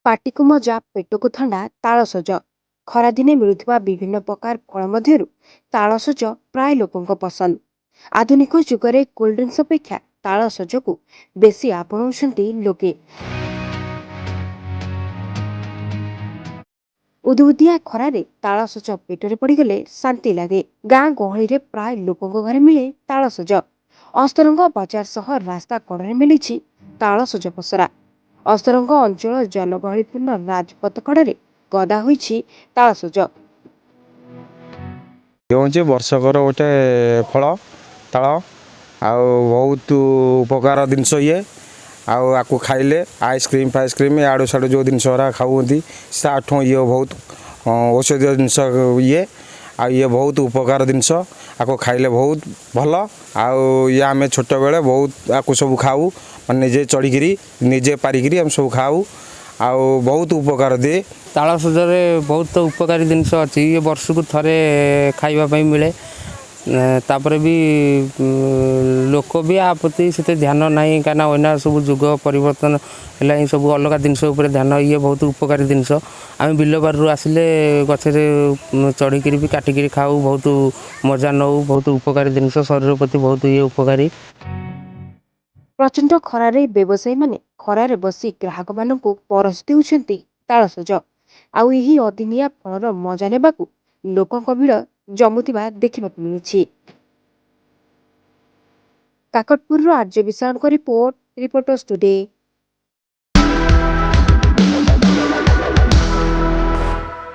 ପାଟିକୁ ମଜା ପେଟକୁ ଥଣ୍ଡା ତାଳସଜ। ଖରାଦିନେ ମିଳୁଥିବା ବିଭିନ୍ନ ପ୍ରକାର ଫଳ ମଧ୍ୟରୁ ତାଳସଜ ପ୍ରାୟ ଲୋକଙ୍କ ପସନ୍ଦ। ଆଧୁନିକ ଯୁଗରେ କୋଲ୍ଡ ଡ୍ରିଙ୍କ୍ସ ଅପେକ୍ଷା ତାଳସଜକୁ ବେଶୀ ଆପଣଉଛନ୍ତି ଲୋକେ। ଉଦୁଉଦିଆ ଖରାରେ ତାଳସଜ ପେଟରେ ପଡ଼ିଗଲେ ଶାନ୍ତି ଲାଗେ। ଗାଁ ଗହଳିରେ ପ୍ରାୟ ଲୋକଙ୍କ ଘରେ ମିଳେ ତାଳସଜ। ଅସ୍ତରଙ୍ଗ ବଜାର ସହ ରାସ୍ତା କଡ଼ରେ ମିଳିଛି ତାଳସଜ ପସରା। ଅସ୍ତରଙ୍ଗ ଅଞ୍ଚଳ ଜନଗହଳିପୂର୍ଣ୍ଣ ରାଜପଥ କଡ଼ରେ ଗଦା ହୋଇଛି ତାଳସଜ। ହେଉଛି ବର୍ଷକର ଗୋଟେ ଫଳ ତାଳ ଆଉ ବହୁତ ଉପକାର ଜିନିଷ ଇଏ। ଆଉ ଆକୁ ଖାଇଲେ ଆଇସ୍କ୍ରିମ୍ ଫାଇସ୍କ୍ରିମ୍ ଆଡ଼ୁ ସାଡ଼ୁ ଯେଉଁ ଜିନିଷ ଗୁଡ଼ା ଖାଉଛନ୍ତି ତାଠୁ ଇଏ ବହୁତ ଔଷଧୀୟ ଜିନିଷ ଇଏ। ଆଉ ଇଏ ବହୁତ ଉପକାର ଜିନିଷ, ଆକୁ ଖାଇଲେ ବହୁତ ଭଲ। ଆଉ ଇଏ ଆମେ ଛୋଟବେଳେ ବହୁତ ଆକୁ ସବୁ ଖାଉ, ମାନେ ନିଜେ ଚଢ଼ିକିରି ନିଜେ ପାରିକିରି ଆମେ ସବୁ ଖାଉ। ଆଉ ବହୁତ ଉପକାର ଦିଏ। ତାଳସଜରେ ବହୁତ ଉପକାରୀ ଜିନିଷ ଅଛି। ଇଏ ବର୍ଷକୁ ଥରେ ଖାଇବା ପାଇଁ ମିଳେ। ତାପରେ ବି ଲୋକ ବି ଆ ପ୍ରତି ସେତେ ଧ୍ୟାନ ନାହିଁ, କାହିଁକିନା ଅଇନା ସବୁ ଯୁଗ ପରିବର୍ତ୍ତନ ହେଲାଣି, ସବୁ ଅଲଗା ଜିନିଷ ଉପରେ ଧ୍ୟାନ। ଇଏ ବହୁତ ଉପକାରୀ ଜିନିଷ। ଆମେ ବିଲ ବାରିରୁ ଆସିଲେ ଗଛରେ ଚଢ଼ିକିରି ବି କାଟିକିରି ଖାଉ, ବହୁତ ମଜା ନେଉ। ବହୁତ ଉପକାରୀ ଜିନିଷ, ଶରୀର ପ୍ରତି ବହୁତ ଇଏ ଉପକାରୀ। ପ୍ରଚଣ୍ଡ ଖରାରେ ବ୍ୟବସାୟୀମାନେ ଖରାରେ ବସି ଗ୍ରାହକମାନଙ୍କୁ ପରସି ଦେଉଛନ୍ତି ତାଳସଜ। ଆଉ ଏହି ଅଦିନିଆ ଫଳର ମଜା ନେବାକୁ ଲୋକଙ୍କ ଭିଡ଼ ଜମୁଥିବା ଦେଖିବାକୁ ମିଳୁଛି। କାକଟପୁରରୁ ଆର୍ଯ୍ୟ ବିଶାଳଙ୍କ ରିପୋର୍ଟ, ରିପୋର୍ଟର୍ସ ଟୁଡେ।